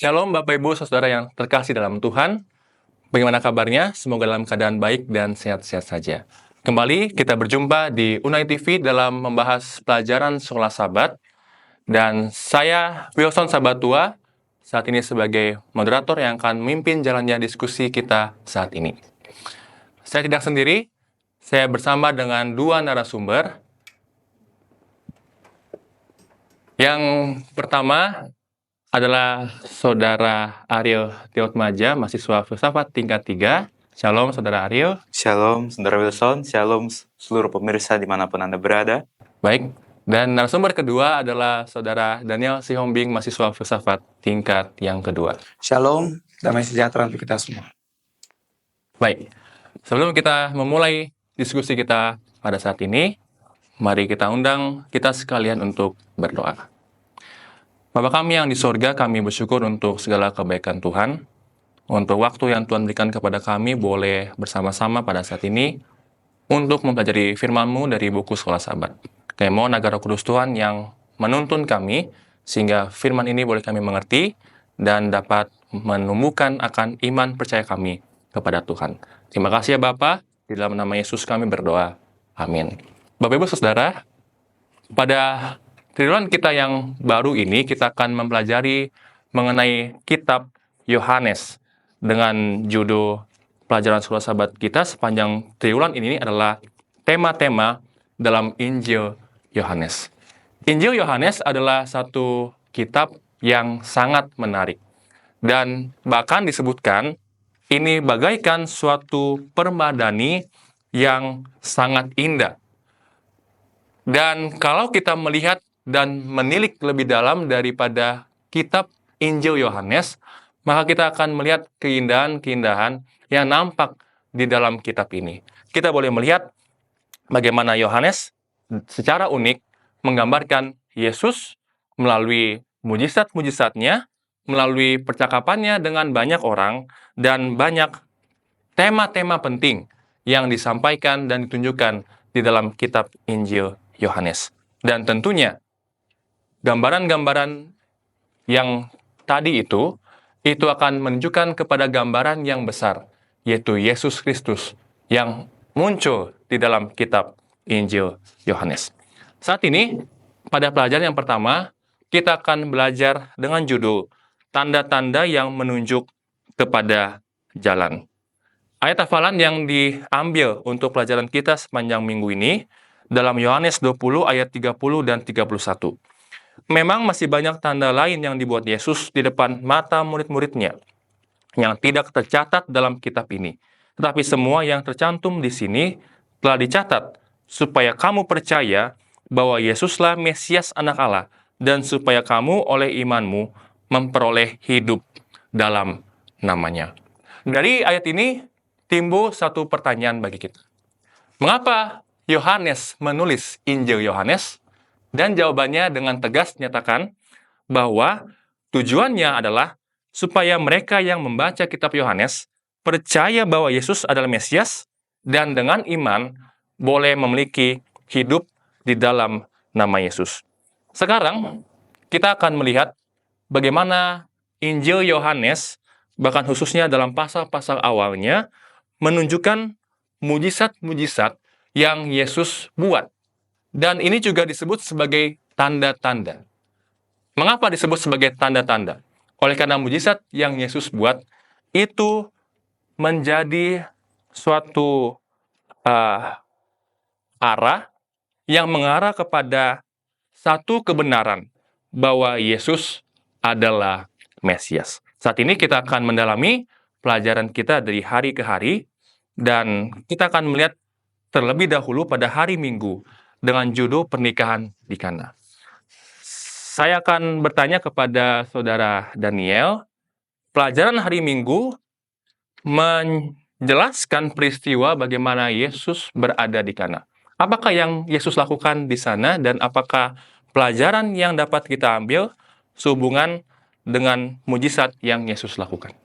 Shalom Bapak Ibu Saudara yang terkasih dalam Tuhan. Bagaimana kabarnya? Semoga dalam keadaan baik dan sehat-sehat saja. Kembali kita berjumpa di Unai TV dalam membahas pelajaran Sekolah Sabat. Dan saya Wilson Sabatua, saat ini sebagai moderator yang akan memimpin jalannya diskusi kita saat ini. Saya tidak sendiri, saya bersama dengan dua narasumber. Yang pertama adalah Saudara Ariel Teotmaja, mahasiswa filsafat tingkat 3. Shalom Saudara Ariel. Shalom Saudara Wilson, shalom seluruh pemirsa dimanapun Anda berada. Baik, dan narasumber kedua adalah Saudara Daniel Sihombing, mahasiswa filsafat tingkat yang kedua. Shalom, damai sejahtera untuk kita semua. Baik, sebelum kita memulai diskusi kita pada saat ini, mari kita undang kita sekalian untuk berdoa. Bapa kami yang di sorga, kami bersyukur untuk segala kebaikan Tuhan, untuk waktu yang Tuhan berikan kepada kami boleh bersama-sama pada saat ini untuk mempelajari firman-Mu dari buku Sekolah Sabat. Kami mohon agar Roh Kudus Tuhan yang menuntun kami, sehingga firman ini boleh kami mengerti dan dapat menumbuhkan akan iman percaya kami kepada Tuhan. Terima kasih ya Bapa, di dalam nama Yesus kami berdoa. Amin. Bapak Ibu Saudara, pada triduan kita yang baru ini, kita akan mempelajari mengenai kitab Yohanes dengan judul pelajaran Sekolah Sabat kita sepanjang triduan ini adalah tema-tema dalam Injil Yohanes. Injil Yohanes adalah satu kitab yang sangat menarik dan bahkan disebutkan ini bagaikan suatu permadani yang sangat indah. Dan kalau kita melihat dan menilik lebih dalam daripada kitab Injil Yohanes, maka kita akan melihat keindahan-keindahan yang nampak di dalam kitab ini. Kita boleh melihat bagaimana Yohanes secara unik menggambarkan Yesus melalui mujizat-mujizatnya, melalui percakapannya dengan banyak orang, dan banyak tema-tema penting yang disampaikan dan ditunjukkan di dalam kitab Injil Yohanes. Dan tentunya gambaran-gambaran yang tadi itu akan menunjukkan kepada gambaran yang besar, yaitu Yesus Kristus yang muncul di dalam kitab Injil Yohanes. Saat ini, pada pelajaran yang pertama, kita akan belajar dengan judul Tanda-tanda yang menunjuk kepada jalan. Ayat hafalan yang diambil untuk pelajaran kita sepanjang minggu ini dalam Yohanes 20 ayat 30 dan 31. Memang masih banyak tanda lain yang dibuat Yesus di depan mata murid-muridnya yang tidak tercatat dalam kitab ini. Tetapi semua yang tercantum di sini telah dicatat supaya kamu percaya bahwa Yesuslah Mesias Anak Allah dan supaya kamu oleh imanmu memperoleh hidup dalam namanya. Dari ayat ini timbul satu pertanyaan bagi kita. Mengapa Yohanes menulis Injil Yohanes? Dan jawabannya dengan tegas nyatakan bahwa tujuannya adalah supaya mereka yang membaca kitab Yohanes percaya bahwa Yesus adalah Mesias dan dengan iman boleh memiliki hidup di dalam nama Yesus. Sekarang kita akan melihat bagaimana Injil Yohanes, bahkan khususnya dalam pasal-pasal awalnya, menunjukkan mujizat-mujizat yang Yesus buat. Dan ini juga disebut sebagai tanda-tanda. Mengapa disebut sebagai tanda-tanda? Oleh karena mujizat yang Yesus buat itu menjadi suatu arah yang mengarah kepada satu kebenaran bahwa Yesus adalah Mesias. Saat ini kita akan mendalami pelajaran kita dari hari ke hari dan kita akan melihat terlebih dahulu pada hari Minggu dengan judul Pernikahan di Kana. Saya akan bertanya kepada Saudara Daniel, pelajaran hari Minggu menjelaskan peristiwa bagaimana Yesus berada di Kana. Apakah yang Yesus lakukan di sana dan apakah pelajaran yang dapat kita ambil sehubungan dengan mujizat yang Yesus lakukan?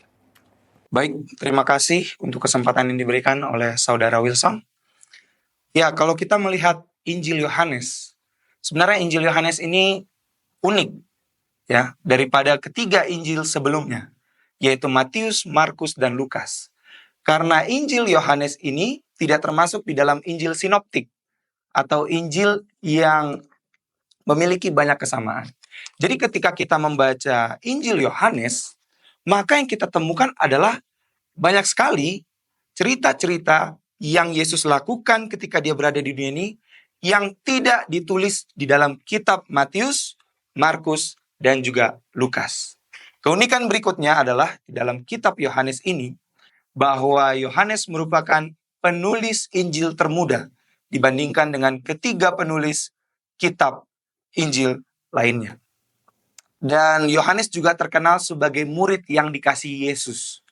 Baik, terima kasih untuk kesempatan yang diberikan oleh Saudara Wilson. Ya, kalau kita melihat Injil Yohanes, sebenarnya Injil Yohanes ini unik. ya daripada ketiga Injil sebelumnya, yaitu Matius, Markus, dan Lukas. Karena Injil Yohanes ini tidak termasuk di dalam Injil sinoptik atau Injil yang memiliki banyak kesamaan. Jadi ketika kita membaca Injil Yohanes, maka yang kita temukan adalah banyak sekali cerita-cerita yang Yesus lakukan ketika dia berada di dunia ini yang tidak ditulis di dalam kitab Matius, Markus, dan juga Lukas. Keunikan berikutnya adalah di dalam kitab Yohanes ini, bahwa Yohanes merupakan penulis Injil termuda dibandingkan dengan ketiga penulis kitab Injil lainnya. Dan Yohanes juga terkenal sebagai murid yang dikasihi Yesus.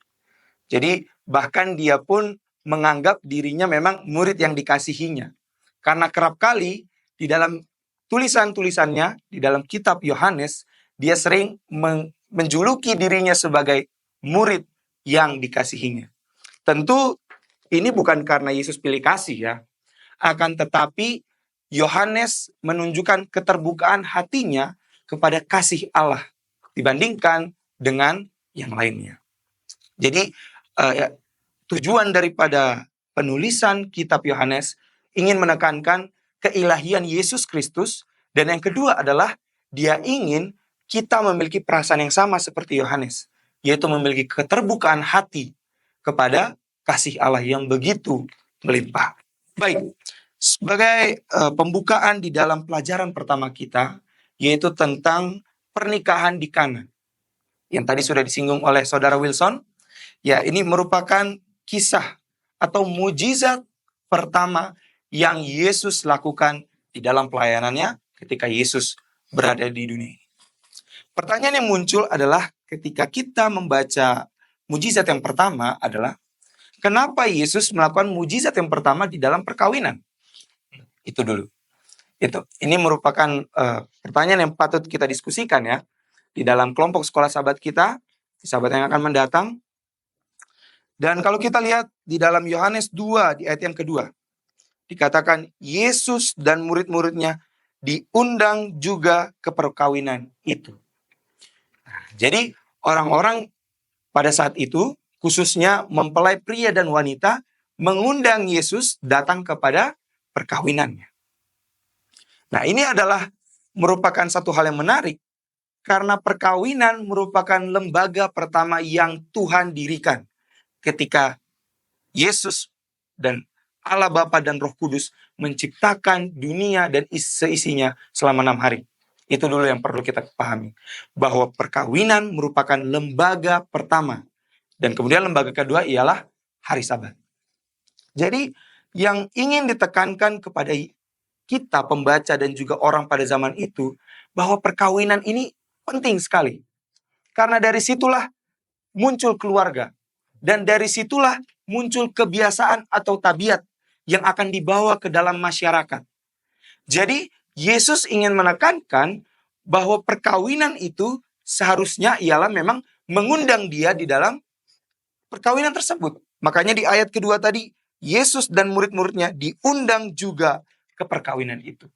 Jadi bahkan dia pun menganggap dirinya memang murid yang dikasihinya. Karena kerap kali di dalam tulisan-tulisannya, di dalam kitab Yohanes, dia sering menjuluki dirinya sebagai murid yang dikasihinya. Tentu ini bukan karena Yesus pilih kasih ya. Akan tetapi Yohanes menunjukkan keterbukaan hatinya kepada kasih Allah dibandingkan dengan yang lainnya. Jadi tujuan daripada penulisan kitab Yohanes ingin menekankan keilahian Yesus Kristus, dan yang kedua adalah dia ingin kita memiliki perasaan yang sama seperti Yohanes, yaitu memiliki keterbukaan hati kepada kasih Allah yang begitu melimpah. Baik, sebagai pembukaan di dalam pelajaran pertama kita, yaitu tentang pernikahan di Kana, yang tadi sudah disinggung oleh Saudara Wilson, ya ini merupakan kisah atau mujizat pertama yang Yesus lakukan di dalam pelayanannya ketika Yesus berada di dunia ini. Pertanyaan yang muncul adalah ketika kita membaca mujizat yang pertama adalah, kenapa Yesus melakukan mujizat yang pertama di dalam perkawinan? Itu dulu. Ini merupakan pertanyaan yang patut kita diskusikan ya di dalam kelompok sekolah sahabat kita, sahabat yang akan mendatang. Dan kalau kita lihat di dalam Yohanes 2 di ayat yang kedua, dikatakan Yesus dan murid-muridnya diundang juga ke perkawinan itu. Nah, jadi orang-orang pada saat itu, khususnya mempelai pria dan wanita, mengundang Yesus datang kepada perkawinannya. Nah, ini adalah merupakan satu hal yang menarik, karena perkawinan merupakan lembaga pertama yang Tuhan dirikan ketika Yesus dan Allah Bapa dan Roh Kudus menciptakan dunia dan seisinya selama 6 hari. Itu dulu yang perlu kita pahami, bahwa perkawinan merupakan lembaga pertama. Dan kemudian lembaga kedua ialah hari Sabat. Jadi yang ingin ditekankan kepada kita pembaca dan juga orang pada zaman itu, bahwa perkawinan ini penting sekali. Karena dari situlah muncul keluarga. Dan dari situlah muncul kebiasaan atau tabiat yang akan dibawa ke dalam masyarakat. Jadi Yesus ingin menekankan bahwa perkawinan itu seharusnya ialah memang mengundang dia di dalam perkawinan tersebut. Makanya di ayat kedua tadi, Yesus dan murid-muridnya diundang juga ke perkawinan itu.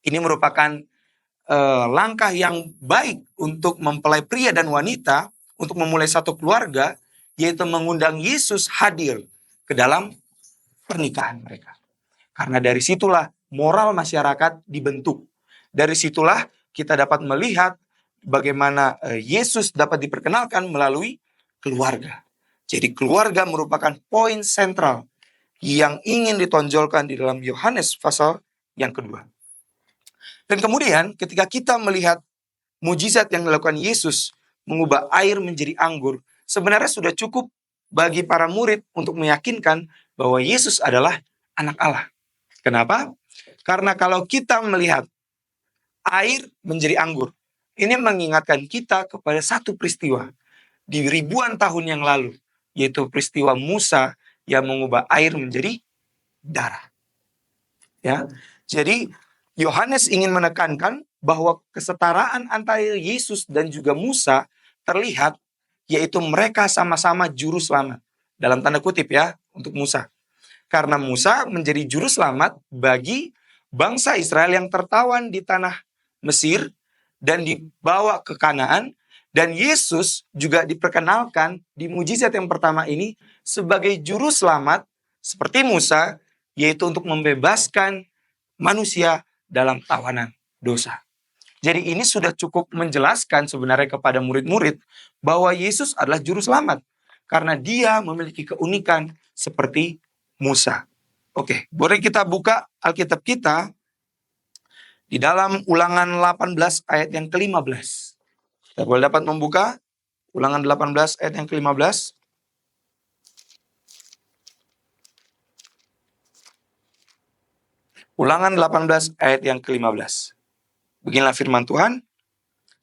Ini merupakan langkah yang baik untuk mempelai pria dan wanita untuk memulai satu keluarga, yaitu mengundang Yesus hadir ke dalam pernikahan mereka. Karena dari situlah moral masyarakat dibentuk. Dari situlah kita dapat melihat bagaimana Yesus dapat diperkenalkan melalui keluarga. Jadi keluarga merupakan poin sentral yang ingin ditonjolkan di dalam Yohanes pasal yang kedua. Dan kemudian ketika kita melihat mujizat yang dilakukan Yesus mengubah air menjadi anggur, sebenarnya sudah cukup bagi para murid untuk meyakinkan bahwa Yesus adalah anak Allah. Kenapa? Karena kalau kita melihat air menjadi anggur, ini mengingatkan kita kepada satu peristiwa di ribuan tahun yang lalu, yaitu peristiwa Musa yang mengubah air menjadi darah. Ya, jadi Yohanes ingin menekankan bahwa kesetaraan antara Yesus dan juga Musa terlihat, yaitu mereka sama-sama juru selamat. Dalam tanda kutip ya, untuk Musa. Karena Musa menjadi juru selamat bagi bangsa Israel yang tertawan di tanah Mesir, dan dibawa ke Kanaan. Dan Yesus juga diperkenalkan di mujizat yang pertama ini sebagai juru selamat seperti Musa, yaitu untuk membebaskan manusia dalam tawanan dosa. Jadi ini sudah cukup menjelaskan sebenarnya kepada murid-murid bahwa Yesus adalah juru selamat karena dia memiliki keunikan seperti Musa. Oke, boleh kita buka Alkitab kita di dalam Ulangan 18 ayat yang ke-15. Kita boleh dapat membuka Ulangan 18 ayat yang ke-15. Ulangan 18 ayat yang ke-15. Beginilah firman Tuhan.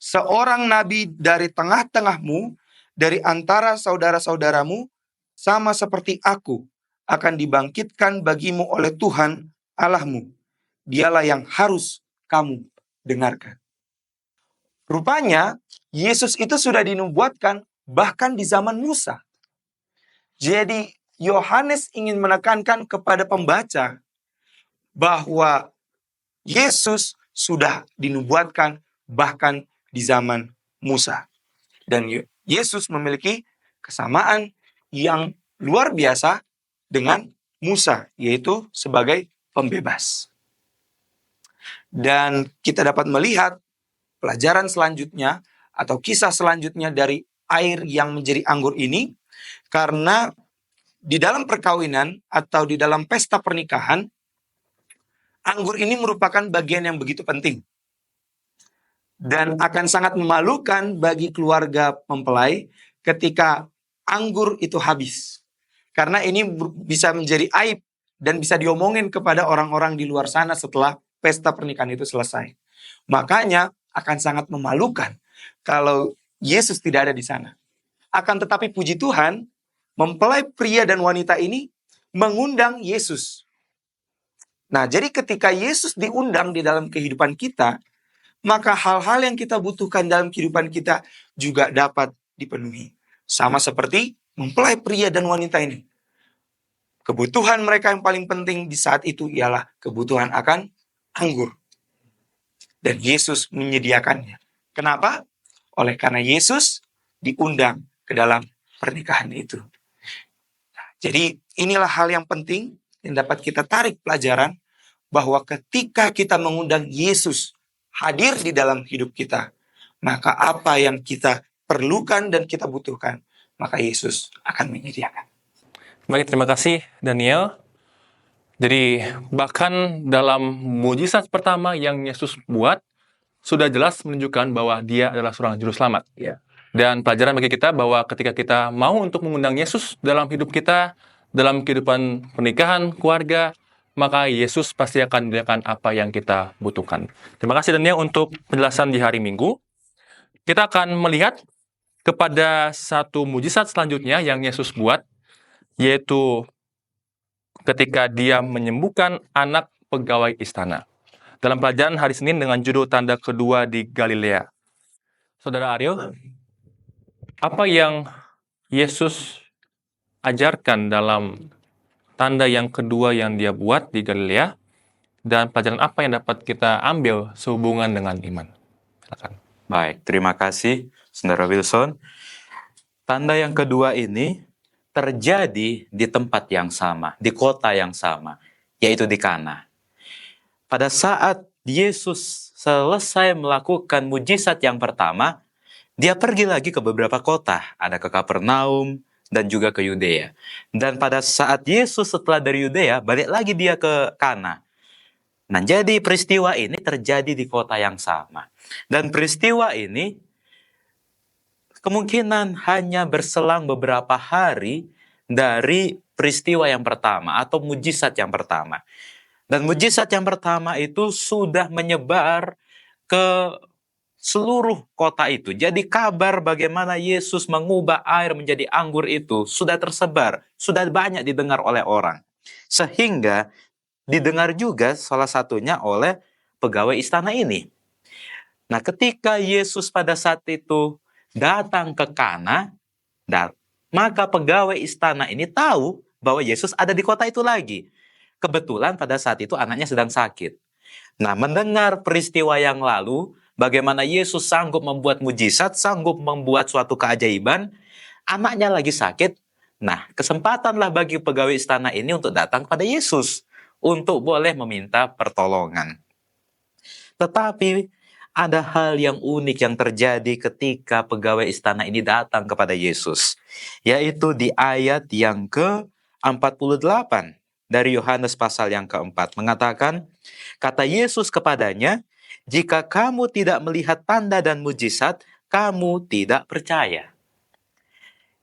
Seorang nabi dari tengah-tengahmu, dari antara saudara-saudaramu, sama seperti aku, akan dibangkitkan bagimu oleh Tuhan Allahmu. Dialah yang harus kamu dengarkan. Rupanya, Yesus itu sudah dinubuatkan bahkan di zaman Musa. Jadi, Yohanes ingin menekankan kepada pembaca bahwa Yesus sudah dinubuatkan bahkan di zaman Musa. Dan Yesus memiliki kesamaan yang luar biasa dengan Musa, yaitu sebagai pembebas. Dan kita dapat melihat pelajaran selanjutnya atau kisah selanjutnya dari air yang menjadi anggur ini, karena di dalam perkawinan atau di dalam pesta pernikahan, anggur ini merupakan bagian yang begitu penting. Dan akan sangat memalukan bagi keluarga mempelai ketika anggur itu habis. Karena ini bisa menjadi aib dan bisa diomongin kepada orang-orang di luar sana setelah pesta pernikahan itu selesai. Makanya akan sangat memalukan kalau Yesus tidak ada di sana. Akan tetapi puji Tuhan, mempelai pria dan wanita ini mengundang Yesus. Nah, jadi ketika Yesus diundang di dalam kehidupan kita, maka hal-hal yang kita butuhkan dalam kehidupan kita juga dapat dipenuhi. Sama seperti mempelai pria dan wanita ini. Kebutuhan mereka yang paling penting di saat itu ialah kebutuhan akan anggur. Dan Yesus menyediakannya. Kenapa? Oleh karena Yesus diundang ke dalam pernikahan itu. Nah, jadi inilah hal yang penting yang dapat kita tarik pelajaran, bahwa ketika kita mengundang Yesus hadir di dalam hidup kita, maka apa yang kita perlukan dan kita butuhkan, maka Yesus akan menyediakan. Baik, terima kasih Daniel. Jadi bahkan dalam mujizat pertama yang Yesus buat, sudah jelas menunjukkan bahwa dia adalah seorang juru selamat. Ya. Dan pelajaran bagi kita bahwa ketika kita mau untuk mengundang Yesus dalam hidup kita, dalam kehidupan pernikahan, keluarga, maka Yesus pasti akan menyediakan apa yang kita butuhkan. Terima kasih Daniel untuk penjelasan di hari Minggu. Kita akan melihat kepada satu mujizat selanjutnya yang Yesus buat, yaitu ketika dia menyembuhkan anak pegawai istana. Dalam pelajaran hari Senin dengan judul tanda kedua di Galilea. Saudara Ariel, apa yang Yesus ajarkan dalam tanda yang kedua yang dia buat di Galilea, dan pelajaran apa yang dapat kita ambil sehubungan dengan iman? Silakan. Baik, terima kasih Saudara Wilson. Tanda yang kedua ini terjadi di tempat yang sama, di kota yang sama, yaitu di Kana. Pada saat Yesus selesai melakukan mujizat yang pertama, dia pergi lagi ke beberapa kota, ada ke Kapernaum dan juga ke Yudea. Dan pada saat Yesus setelah dari Yudea, balik lagi dia ke Kana. Nah, jadi peristiwa ini terjadi di kota yang sama. Dan peristiwa ini kemungkinan hanya berselang beberapa hari dari peristiwa yang pertama atau mujizat yang pertama. Dan mujizat yang pertama itu sudah menyebar ke seluruh kota itu. Jadi kabar bagaimana Yesus mengubah air menjadi anggur itu sudah tersebar, sudah banyak didengar oleh orang. Sehingga didengar juga salah satunya oleh pegawai istana ini. Nah, ketika Yesus pada saat itu datang ke Kana, maka pegawai istana ini tahu bahwa Yesus ada di kota itu lagi. Kebetulan pada saat itu anaknya sedang sakit. Nah, mendengar peristiwa yang lalu, bagaimana Yesus sanggup membuat mujizat, sanggup membuat suatu keajaiban, anaknya lagi sakit. Nah, kesempatanlah bagi pegawai istana ini untuk datang kepada Yesus, untuk boleh meminta pertolongan. Tetapi ada hal yang unik yang terjadi ketika pegawai istana ini datang kepada Yesus, yaitu di ayat yang ke-48 dari Yohanes pasal yang keempat, mengatakan, kata Yesus kepadanya, jika kamu tidak melihat tanda dan mujizat, kamu tidak percaya.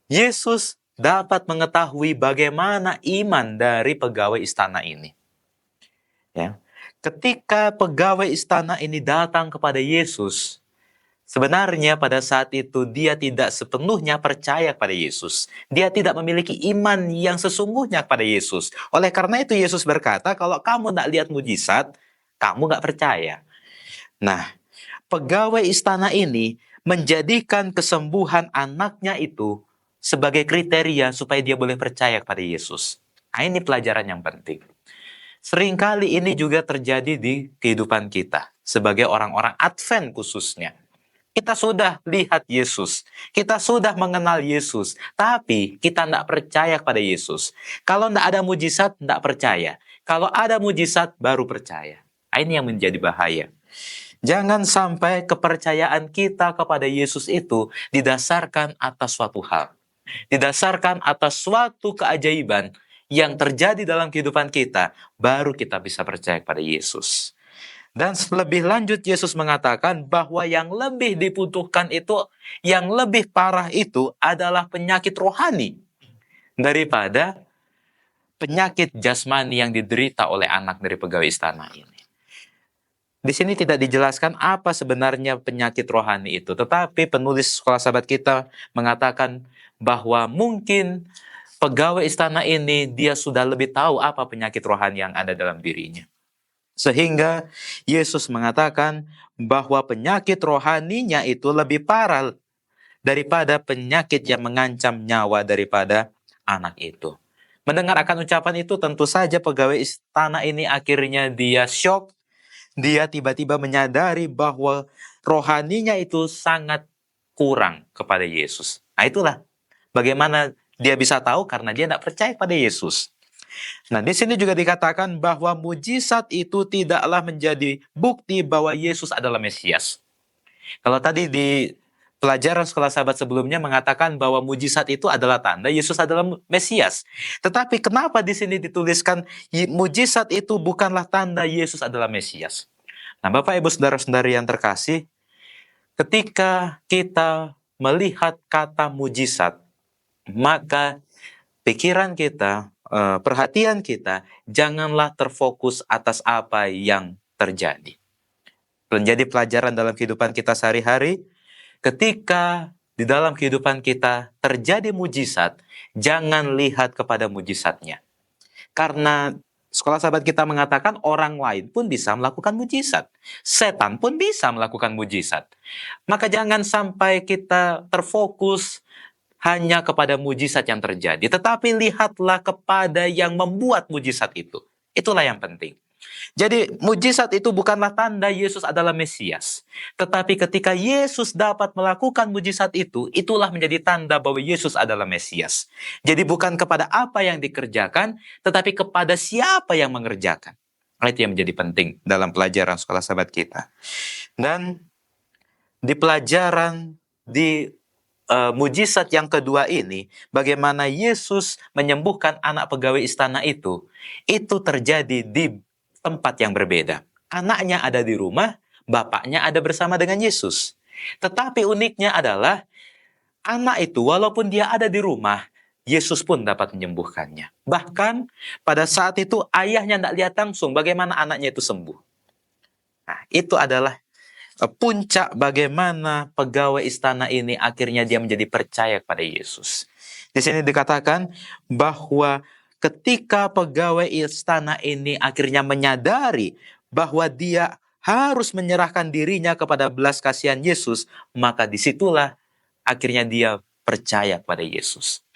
Yesus dapat mengetahui bagaimana iman dari pegawai istana ini. Ya. Ketika pegawai istana ini datang kepada Yesus, sebenarnya pada saat itu dia tidak sepenuhnya percaya kepada Yesus. Dia tidak memiliki iman yang sesungguhnya kepada Yesus. Oleh karena itu Yesus berkata, kalau kamu tidak lihat mujizat, kamu nggak percaya. Nah, pegawai istana ini menjadikan kesembuhan anaknya itu sebagai kriteria supaya dia boleh percaya kepada Yesus. Nah, ini pelajaran yang penting. Seringkali ini juga terjadi di kehidupan kita sebagai orang-orang Advent khususnya. Kita sudah lihat Yesus, kita sudah mengenal Yesus, tapi kita tidak percaya kepada Yesus. Kalau tidak ada mujizat, tidak percaya. Kalau ada mujizat, baru percaya. Ini yang menjadi bahaya. Jangan sampai kepercayaan kita kepada Yesus itu didasarkan atas suatu hal. Didasarkan atas suatu keajaiban yang terjadi dalam kehidupan kita, baru kita bisa percaya kepada Yesus. Dan lebih lanjut Yesus mengatakan bahwa yang lebih dibutuhkan itu, yang lebih parah itu adalah penyakit rohani daripada penyakit jasmani yang diderita oleh anak dari pegawai istana ini. Di sini tidak dijelaskan apa sebenarnya penyakit rohani itu, tetapi penulis Sekolah Sahabat kita mengatakan bahwa mungkin pegawai istana ini dia sudah lebih tahu apa penyakit rohani yang ada dalam dirinya. Sehingga Yesus mengatakan bahwa penyakit rohaninya itu lebih parah daripada penyakit yang mengancam nyawa daripada anak itu. Mendengar akan ucapan itu, tentu saja pegawai istana ini akhirnya dia syok. Dia tiba-tiba menyadari bahwa rohaninya itu sangat kurang kepada Yesus. Nah, itulah bagaimana dia bisa tahu, karena dia tidak percaya pada Yesus. Nah, di sini juga dikatakan bahwa mujizat itu tidaklah menjadi bukti bahwa Yesus adalah Mesias. Kalau tadi di pelajaran Sekolah Sahabat sebelumnya mengatakan bahwa mujizat itu adalah tanda Yesus adalah Mesias. Tetapi kenapa di sini dituliskan mujizat itu bukanlah tanda Yesus adalah Mesias? Nah, Bapak Ibu Saudara-saudari yang terkasih, ketika kita melihat kata mujizat, maka pikiran kita, perhatian kita, janganlah terfokus atas apa yang terjadi. Menjadi pelajaran dalam kehidupan kita sehari-hari, ketika di dalam kehidupan kita terjadi mujizat, jangan lihat kepada mujizatnya. Karena Sekolah Sahabat kita mengatakan orang lain pun bisa melakukan mujizat. Setan pun bisa melakukan mujizat. Maka jangan sampai kita terfokus hanya kepada mujizat yang terjadi, tetapi lihatlah kepada yang membuat mujizat itu. Itulah yang penting. Jadi mujizat itu bukanlah tanda Yesus adalah Mesias. Tetapi ketika Yesus dapat melakukan mujizat itu, itulah menjadi tanda bahwa Yesus adalah Mesias. Jadi bukan kepada apa yang dikerjakan, tetapi kepada siapa yang mengerjakan. Itu yang menjadi penting dalam pelajaran Sekolah Sahabat kita. Dan di pelajaran di mujizat yang kedua ini, bagaimana Yesus menyembuhkan anak pegawai istana itu terjadi di tempat yang berbeda. Anaknya ada di rumah, bapaknya ada bersama dengan Yesus. Tetapi uniknya adalah, anak itu walaupun dia ada di rumah, Yesus pun dapat menyembuhkannya. Bahkan pada saat itu ayahnya tidak lihat langsung bagaimana anaknya itu sembuh. Nah, itu adalah puncak bagaimana pegawai istana ini akhirnya dia menjadi percaya kepada Yesus. Di sini dikatakan bahwa ketika pegawai istana ini akhirnya menyadari bahwa dia harus menyerahkan dirinya kepada belas kasihan Yesus, maka disitulah akhirnya dia percaya kepada Yesus.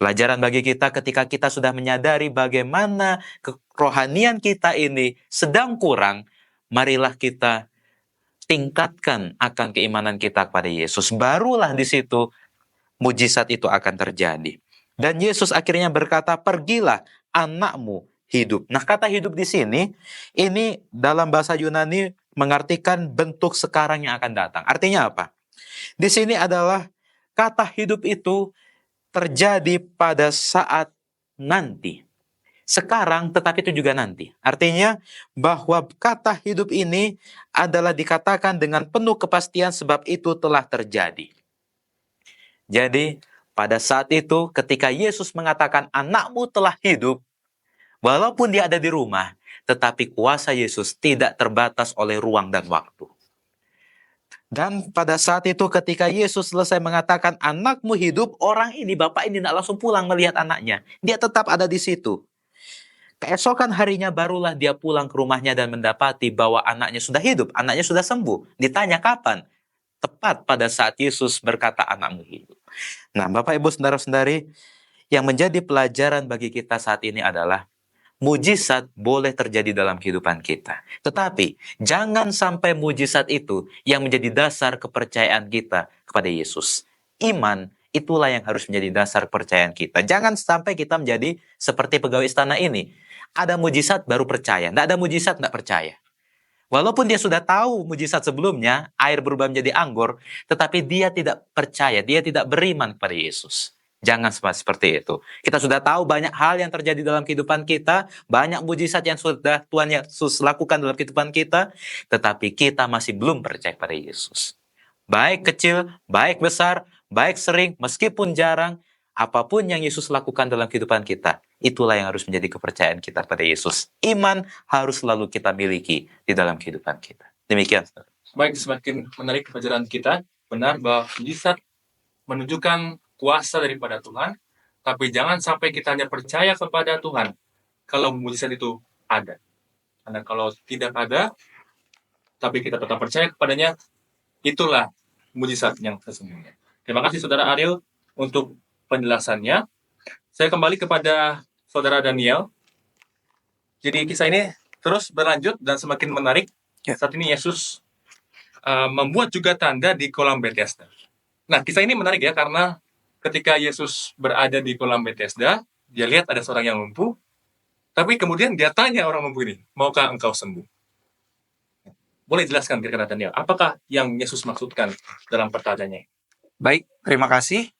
Pelajaran bagi kita ketika kita sudah menyadari bagaimana kerohanian kita ini sedang kurang, marilah kita tingkatkan akan keimanan kita kepada Yesus. Barulah di situ mujizat itu akan terjadi. Dan Yesus akhirnya berkata, pergilah, anakmu hidup. Nah, kata hidup di sini, ini dalam bahasa Yunani mengartikan bentuk sekarang yang akan datang. Artinya apa? Di sini adalah kata hidup itu terjadi pada saat nanti. Sekarang, tetapi itu juga nanti. Artinya bahwa kata hidup ini adalah dikatakan dengan penuh kepastian sebab itu telah terjadi. Jadi, pada saat itu ketika Yesus mengatakan anakmu telah hidup, walaupun dia ada di rumah, tetapi kuasa Yesus tidak terbatas oleh ruang dan waktu. Dan pada saat itu ketika Yesus selesai mengatakan anakmu hidup, orang ini, bapak ini tidak langsung pulang melihat anaknya. Dia tetap ada di situ. Keesokan harinya barulah dia pulang ke rumahnya dan mendapati bahwa anaknya sudah hidup, anaknya sudah sembuh. Ditanya kapan? Tepat pada saat Yesus berkata anakmu hidup. Nah, Bapak Ibu Saudara-saudari, yang menjadi pelajaran bagi kita saat ini adalah mujizat boleh terjadi dalam kehidupan kita. Tetapi jangan sampai mujizat itu yang menjadi dasar kepercayaan kita kepada Yesus. Iman itulah yang harus menjadi dasar kepercayaan kita. Jangan sampai kita menjadi seperti pegawai istana ini. Ada mujizat baru percaya, tidak ada mujizat tidak percaya. Walaupun dia sudah tahu mujizat sebelumnya, air berubah menjadi anggur, tetapi dia tidak percaya, dia tidak beriman kepada Yesus. Jangan seperti itu. Kita sudah tahu banyak hal yang terjadi dalam kehidupan kita, banyak mujizat yang sudah Tuhan Yesus lakukan dalam kehidupan kita, tetapi kita masih belum percaya pada Yesus. Baik kecil, baik besar, baik sering, meskipun jarang, apapun yang Yesus lakukan dalam kehidupan kita, itulah yang harus menjadi kepercayaan kita pada Yesus. Iman harus selalu kita miliki di dalam kehidupan kita. Demikian. Baik, semakin menarik pelajaran kita. Benar bahwa mujizat menunjukkan kuasa daripada Tuhan, tapi jangan sampai kita hanya percaya kepada Tuhan kalau mujizat itu ada. Karena kalau tidak ada, tapi kita tetap percaya kepadanya, itulah mujizat yang sesungguhnya. Terima kasih Saudara Ariel untuk penjelasannya. Saya kembali kepada Saudara Daniel. Jadi kisah ini terus berlanjut dan semakin menarik. Saat ini Yesus membuat juga tanda di kolam Bethesda. Nah, kisah ini menarik ya, karena ketika Yesus berada di kolam Bethesda, dia lihat ada seorang yang lumpuh, tapi kemudian dia tanya orang lumpuh ini, maukah engkau sembuh? Boleh jelaskan kira-kira Daniel, apakah yang Yesus maksudkan dalam pertanyaannya? Baik, terima kasih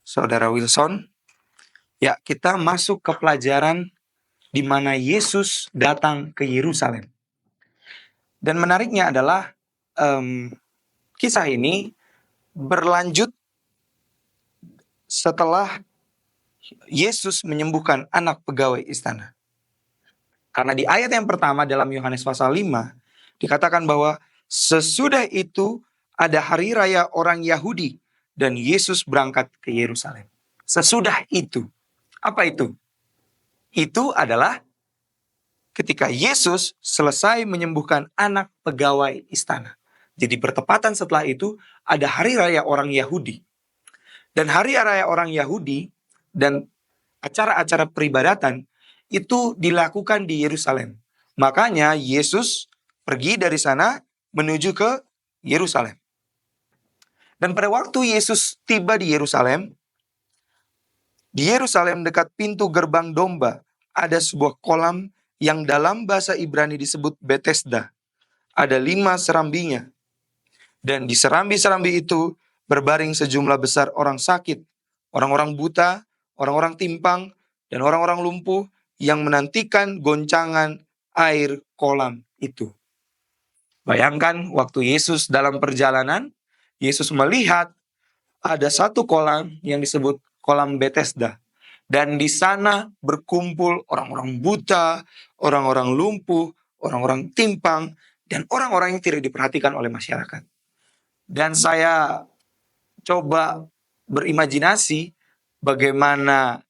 Saudara Wilson. Ya, kita masuk ke pelajaran di mana Yesus datang ke Yerusalem. Dan menariknya adalah kisah ini berlanjut setelah Yesus menyembuhkan anak pegawai istana. Karena di ayat yang pertama dalam Yohanes pasal 5 dikatakan bahwa sesudah itu ada hari raya orang Yahudi dan Yesus berangkat ke Yerusalem. Sesudah itu. Apa itu? Itu adalah ketika Yesus selesai menyembuhkan anak pegawai istana. Jadi bertepatan setelah itu ada hari raya orang Yahudi. Dan hari raya orang Yahudi dan acara-acara peribadatan itu dilakukan di Yerusalem. Makanya Yesus pergi dari sana menuju ke Yerusalem. Dan pada waktu Yesus tiba di Yerusalem dekat pintu gerbang domba ada sebuah kolam yang dalam bahasa Ibrani disebut Bethesda. Ada 5 serambinya. Dan di serambi-serambi itu berbaring sejumlah besar orang sakit, orang-orang buta, orang-orang timpang, dan orang-orang lumpuh yang menantikan goncangan air kolam itu. Bayangkan waktu Yesus dalam perjalanan, Yesus melihat ada satu kolam yang disebut kolam Bethesda. Dan di sana berkumpul orang-orang buta, orang-orang lumpuh, orang-orang timpang, dan orang-orang yang tidak diperhatikan oleh masyarakat. Dan saya coba berimajinasi bagaimana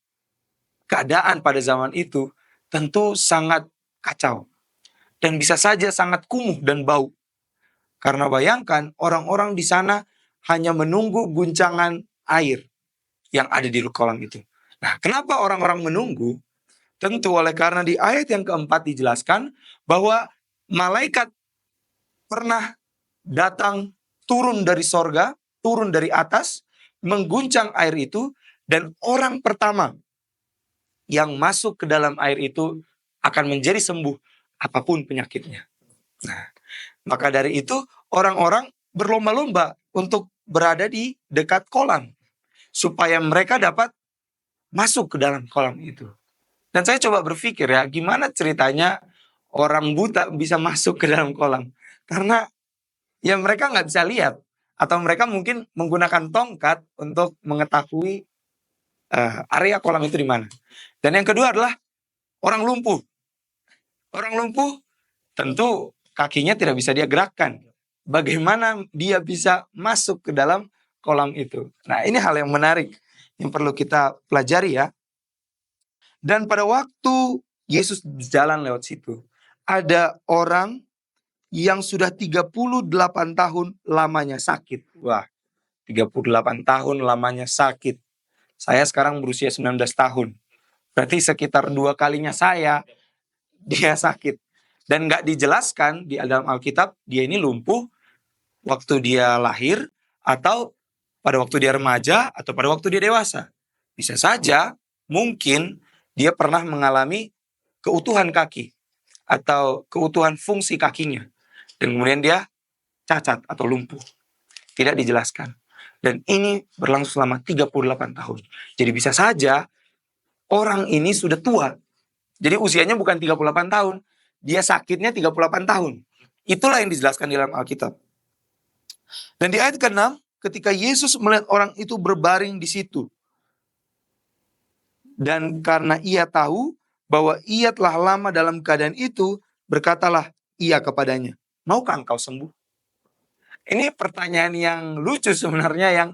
keadaan pada zaman itu, tentu sangat kacau. Dan bisa saja sangat kumuh dan bau. Karena bayangkan orang-orang di sana hanya menunggu guncangan air yang ada di kolam itu. Nah, kenapa orang-orang menunggu? Tentu oleh karena di ayat yang keempat dijelaskan bahwa malaikat pernah datang turun dari sorga, turun dari atas, mengguncang air itu, dan orang pertama yang masuk ke dalam air itu akan menjadi sembuh apapun penyakitnya. Nah, maka dari itu orang-orang berlomba-lomba untuk berada di dekat kolam supaya mereka dapat masuk ke dalam kolam itu. Dan saya coba berpikir ya, gimana ceritanya orang buta bisa masuk ke dalam kolam? Karena ya mereka nggak bisa lihat. Atau mereka mungkin menggunakan tongkat untuk mengetahui area kolam itu di mana. Dan yang kedua adalah orang lumpuh. Orang lumpuh tentu kakinya tidak bisa dia gerakkan. Bagaimana dia bisa masuk ke dalam kolam itu? Nah, ini hal yang menarik yang perlu kita pelajari ya. Dan pada waktu Yesus jalan lewat situ, ada orang yang sudah 38 tahun lamanya sakit. Wah, 38 tahun lamanya sakit. Saya sekarang berusia 19 tahun. Berarti sekitar 2 kalinya dia sakit. Dan nggak dijelaskan di dalam Alkitab, dia ini lumpuh waktu dia lahir, atau pada waktu dia remaja, atau pada waktu dia dewasa. Bisa saja, mungkin dia pernah mengalami keutuhan kaki, atau keutuhan fungsi kakinya. Dan kemudian dia cacat atau lumpuh. Tidak dijelaskan. Dan ini berlangsung selama 38 tahun. Jadi bisa saja orang ini sudah tua. Jadi usianya bukan 38 tahun. Dia sakitnya 38 tahun. Itulah yang dijelaskan di dalam Alkitab. Dan di ayat ke-6, ketika Yesus melihat orang itu berbaring di situ. Dan karena ia tahu bahwa ia telah lama dalam keadaan itu, berkatalah ia kepadanya, maukah engkau sembuh? Ini pertanyaan yang lucu sebenarnya yang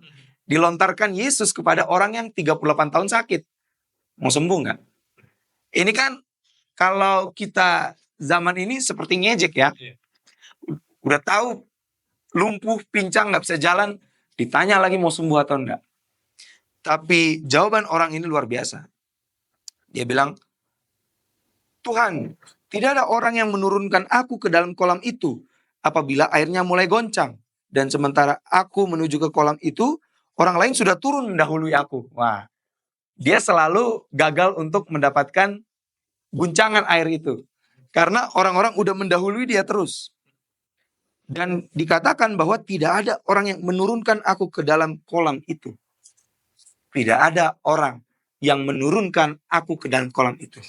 dilontarkan Yesus kepada orang yang 38 tahun sakit. Mau sembuh nggak? Ini kan kalau kita zaman ini seperti ngejek ya. Udah tahu lumpuh, pincang, nggak bisa jalan, ditanya lagi mau sembuh atau enggak. Tapi jawaban orang ini luar biasa. Dia bilang, Tuhan, tidak ada orang yang menurunkan aku ke dalam kolam itu apabila airnya mulai goncang. Dan sementara aku menuju ke kolam itu, orang lain sudah turun mendahului aku. Wah, dia selalu gagal untuk mendapatkan guncangan air itu. Karena orang-orang udah mendahului dia terus. Dan dikatakan bahwa tidak ada orang yang menurunkan aku ke dalam kolam itu. Tidak ada orang yang menurunkan aku ke dalam kolam itu.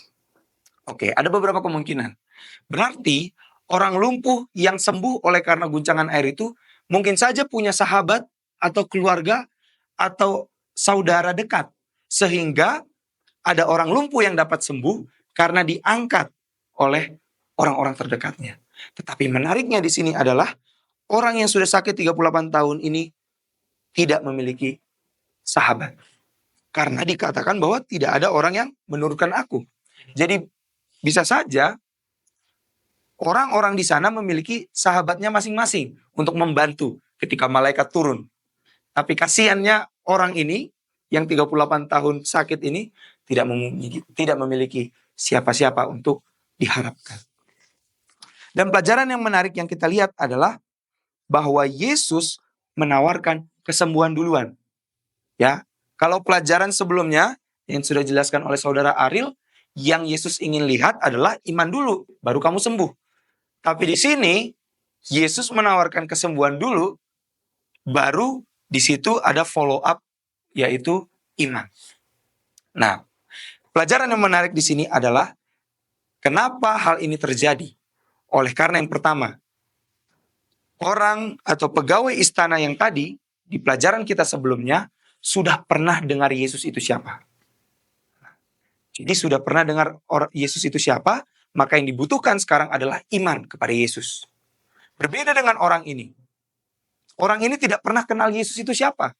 Oke, ada beberapa kemungkinan. Berarti orang lumpuh yang sembuh oleh karena guncangan air itu mungkin saja punya sahabat atau keluarga atau saudara dekat. Sehingga ada orang lumpuh yang dapat sembuh karena diangkat oleh orang-orang terdekatnya. Tetapi menariknya di sini adalah orang yang sudah sakit 38 tahun ini tidak memiliki sahabat. Karena dikatakan bahwa tidak ada orang yang menurunkan aku. Jadi bisa saja orang-orang di sana memiliki sahabatnya masing-masing untuk membantu ketika malaikat turun. Tapi kasihannya orang ini yang 38 tahun sakit ini tidak memiliki siapa-siapa untuk diharapkan. Dan pelajaran yang menarik yang kita lihat adalah bahwa Yesus menawarkan kesembuhan duluan. Ya, kalau pelajaran sebelumnya yang sudah dijelaskan oleh saudara Ariel, yang Yesus ingin lihat adalah iman dulu, baru kamu sembuh. Tapi di sini Yesus menawarkan kesembuhan dulu, baru di situ ada follow up, yaitu iman. Nah, pelajaran yang menarik di sini adalah kenapa hal ini terjadi? Oleh karena yang pertama, orang atau pegawai istana yang tadi di pelajaran kita sebelumnya sudah pernah dengar Yesus itu siapa. Jadi sudah pernah dengar Yesus itu siapa, maka yang dibutuhkan sekarang adalah iman kepada Yesus. Berbeda dengan orang ini. Orang ini tidak pernah kenal Yesus itu siapa.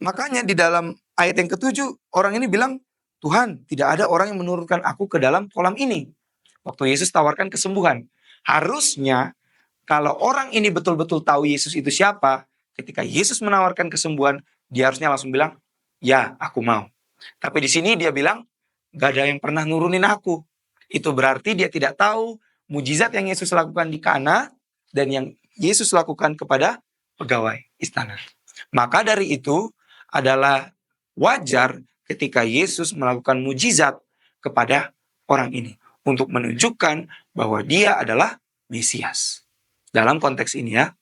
Makanya di dalam ayat yang ke-7, orang ini bilang, Tuhan, tidak ada orang yang menurunkan aku ke dalam kolam ini. Waktu Yesus tawarkan kesembuhan. Harusnya kalau orang ini betul-betul tahu Yesus itu siapa, ketika Yesus menawarkan kesembuhan, dia harusnya langsung bilang, ya aku mau. Tapi di sini dia bilang, gak ada yang pernah nurunin aku. Itu berarti dia tidak tahu mujizat yang Yesus lakukan di Kana dan yang Yesus lakukan kepada pegawai istana. Maka dari itu adalah wajar ketika Yesus melakukan mujizat kepada orang ini untuk menunjukkan bahwa dia adalah Mesias. Dalam konteks ini ya.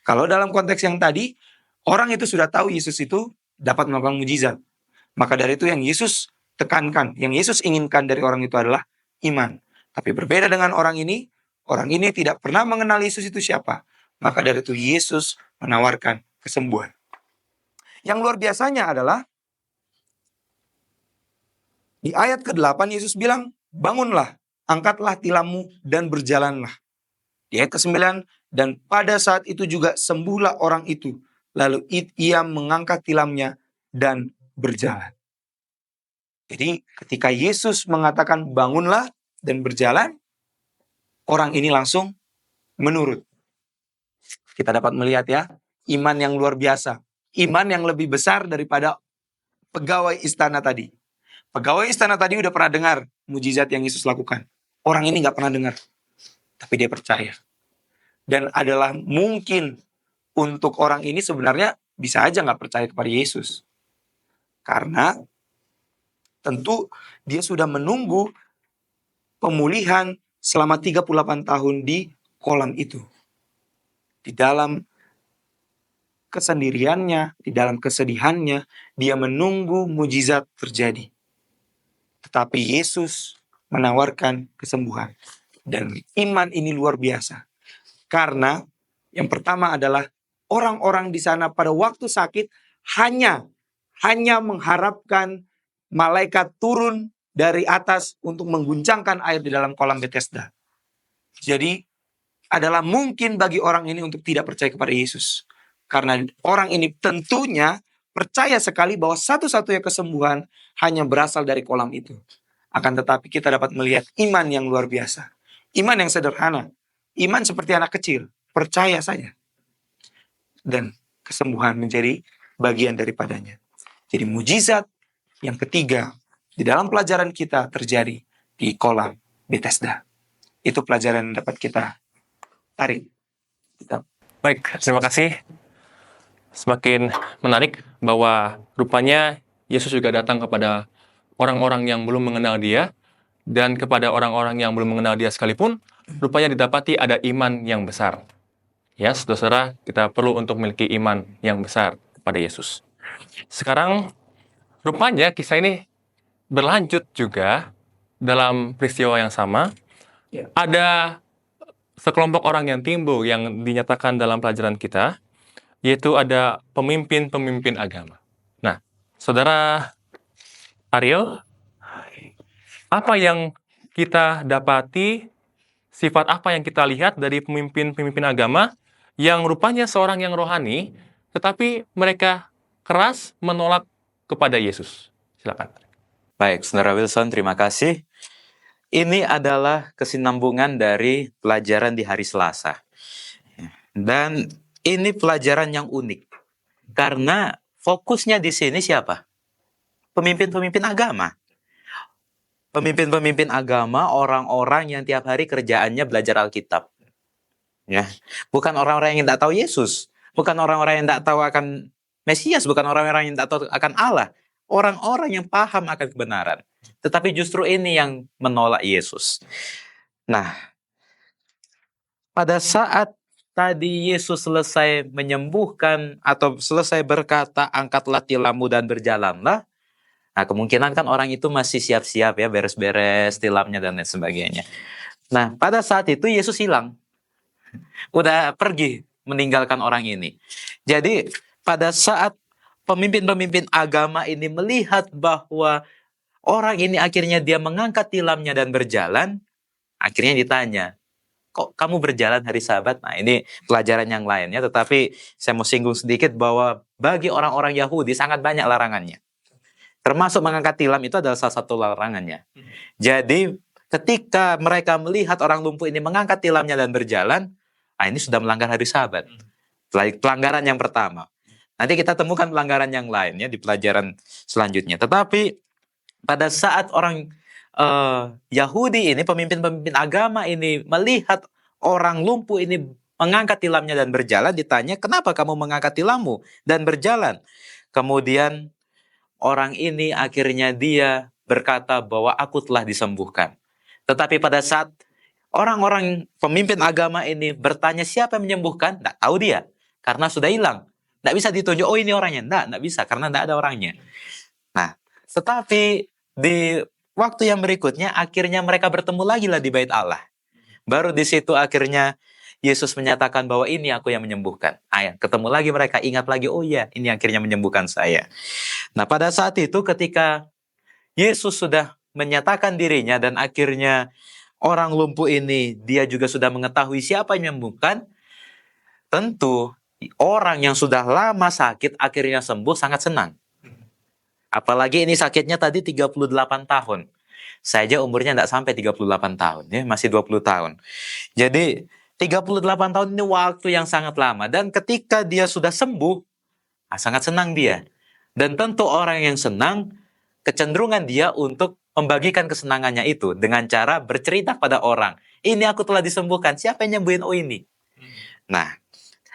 Kalau dalam konteks yang tadi, orang itu sudah tahu Yesus itu dapat melakukan mujizat. Maka dari itu yang Yesus tekankan, yang Yesus inginkan dari orang itu adalah iman. Tapi berbeda dengan orang ini tidak pernah mengenal Yesus itu siapa. Maka dari itu Yesus menawarkan kesembuhan. Yang luar biasanya adalah di ayat ke-8 Yesus bilang, bangunlah, angkatlah tilammu dan berjalanlah. Di ayat ke-9, dan pada saat itu juga sembuhlah orang itu. Lalu ia mengangkat tilamnya dan berjalan. Jadi ketika Yesus mengatakan bangunlah dan berjalan, orang ini langsung menurut. Kita dapat melihat ya, iman yang luar biasa. Iman yang lebih besar daripada pegawai istana tadi. Pegawai istana tadi udah pernah dengar mujizat yang Yesus lakukan. Orang ini gak pernah dengar. Tapi dia percaya. Dan adalah mungkin untuk orang ini sebenarnya bisa aja gak percaya kepada Yesus. Karena tentu dia sudah menunggu pemulihan selama 38 tahun di kolam itu. Di dalam kesendiriannya, di dalam kesedihannya, dia menunggu mujizat terjadi. Tetapi Yesus menawarkan kesembuhan. Dan iman ini luar biasa. Karena yang pertama adalah orang-orang di sana pada waktu sakit hanya mengharapkan malaikat turun dari atas untuk mengguncangkan air di dalam kolam Bethesda. Jadi adalah mungkin bagi orang ini untuk tidak percaya kepada Yesus. Karena orang ini tentunya percaya sekali bahwa satu-satunya kesembuhan hanya berasal dari kolam itu. Akan tetapi kita dapat melihat iman yang luar biasa. Iman yang sederhana. Iman seperti anak kecil. Percaya saja. Dan kesembuhan menjadi bagian daripadanya. Jadi mujizat yang ketiga di dalam pelajaran kita terjadi di kolam Bethesda. Itu pelajaran yang dapat kita tarik. Baik, terima kasih. Semakin menarik bahwa rupanya Yesus juga datang kepada orang-orang yang belum mengenal dia, dan kepada orang-orang yang belum mengenal dia sekalipun, rupanya didapati ada iman yang besar. Ya, saudara-saudara, kita perlu untuk memiliki iman yang besar kepada Yesus. Sekarang, rupanya kisah ini berlanjut juga dalam peristiwa yang sama. Ada sekelompok orang yang timbul yang dinyatakan dalam pelajaran kita, yaitu ada pemimpin-pemimpin agama. Nah, saudara Ariel, apa yang kita dapati, sifat apa yang kita lihat dari pemimpin-pemimpin agama yang rupanya seorang yang rohani, tetapi mereka keras menolak kepada Yesus? Silakan. Baik, Saudara Wilson, terima kasih. Ini adalah kesinambungan dari pelajaran di hari Selasa. Dan ini pelajaran yang unik. Karena fokusnya di sini siapa? Pemimpin-pemimpin agama. Pemimpin-pemimpin agama, orang-orang yang tiap hari kerjaannya belajar Alkitab. Ya, bukan orang-orang yang tidak tahu Yesus, bukan orang-orang yang tidak tahu akan Mesias, bukan orang-orang yang tidak tahu akan Allah. Orang-orang yang paham akan kebenaran. Tetapi justru ini yang menolak Yesus. Nah, pada saat tadi Yesus selesai menyembuhkan atau selesai berkata, angkatlah tilammu dan berjalanlah. Nah, kemungkinan kan orang itu masih siap-siap ya, beres-beres tilamnya dan lain sebagainya. Nah, pada saat itu Yesus hilang. Udah pergi meninggalkan orang ini. Jadi, pada saat pemimpin-pemimpin agama ini melihat bahwa orang ini akhirnya dia mengangkat tilamnya dan berjalan, akhirnya ditanya, kok kamu berjalan hari Sabat? Nah, ini pelajaran yang lainnya, tetapi saya mau singgung sedikit bahwa bagi orang-orang Yahudi sangat banyak larangannya. Termasuk mengangkat tilam itu adalah salah satu larangannya. Jadi ketika mereka melihat orang lumpuh ini mengangkat tilamnya dan berjalan, nah ini sudah melanggar hari Sabat. Pelanggaran yang pertama. Nanti kita temukan pelanggaran yang lainnya di pelajaran selanjutnya. Tetapi pada saat orang Yahudi ini, pemimpin-pemimpin agama ini melihat orang lumpuh ini mengangkat tilamnya dan berjalan, ditanya, kenapa kamu mengangkat tilammu dan berjalan? Kemudian orang ini akhirnya dia berkata bahwa aku telah disembuhkan. Tetapi pada saat orang-orang pemimpin agama ini bertanya siapa yang menyembuhkan, tidak tahu dia. Karena sudah hilang. Tidak bisa ditunjuk, oh ini orangnya. Tidak bisa, karena tidak ada orangnya. Nah, tetapi di waktu yang berikutnya, akhirnya mereka bertemu lagi lah di bait Allah. Baru di situ akhirnya Yesus menyatakan bahwa ini aku yang menyembuhkan. Ketemu lagi mereka, ingat lagi, oh iya, ini akhirnya menyembuhkan saya. Nah, pada saat itu ketika Yesus sudah menyatakan dirinya dan akhirnya orang lumpuh ini, dia juga sudah mengetahui siapa yang menyembuhkan, tentu orang yang sudah lama sakit akhirnya sembuh sangat senang. Apalagi ini sakitnya tadi 38 tahun. Saya aja umurnya tidak sampai 38 tahun, ya, masih 20 tahun. Jadi 38 tahun ini waktu yang sangat lama. Dan ketika dia sudah sembuh, sangat senang dia. Dan tentu orang yang senang, kecenderungan dia untuk membagikan kesenangannya itu dengan cara bercerita pada orang. Ini aku telah disembuhkan, siapa yang nyembuhin? Oh ini. Nah,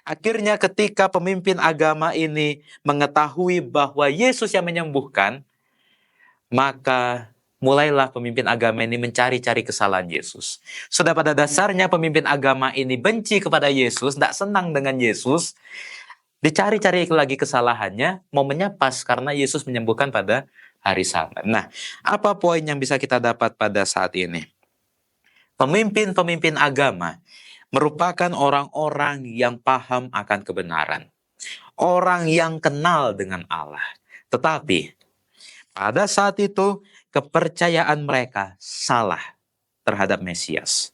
akhirnya ketika pemimpin agama ini mengetahui bahwa Yesus yang menyembuhkan, maka mulailah pemimpin agama ini mencari-cari kesalahan Yesus. Sudah pada dasarnya pemimpin agama ini benci kepada Yesus, tidak senang dengan Yesus. Dicari-cari lagi kesalahannya, momennya pas karena Yesus menyembuhkan pada hari Sabat. Nah, apa poin yang bisa kita dapat pada saat ini? Pemimpin-pemimpin agama merupakan orang-orang yang paham akan kebenaran. Orang yang kenal dengan Allah. Tetapi pada saat itu kepercayaan mereka salah terhadap Mesias.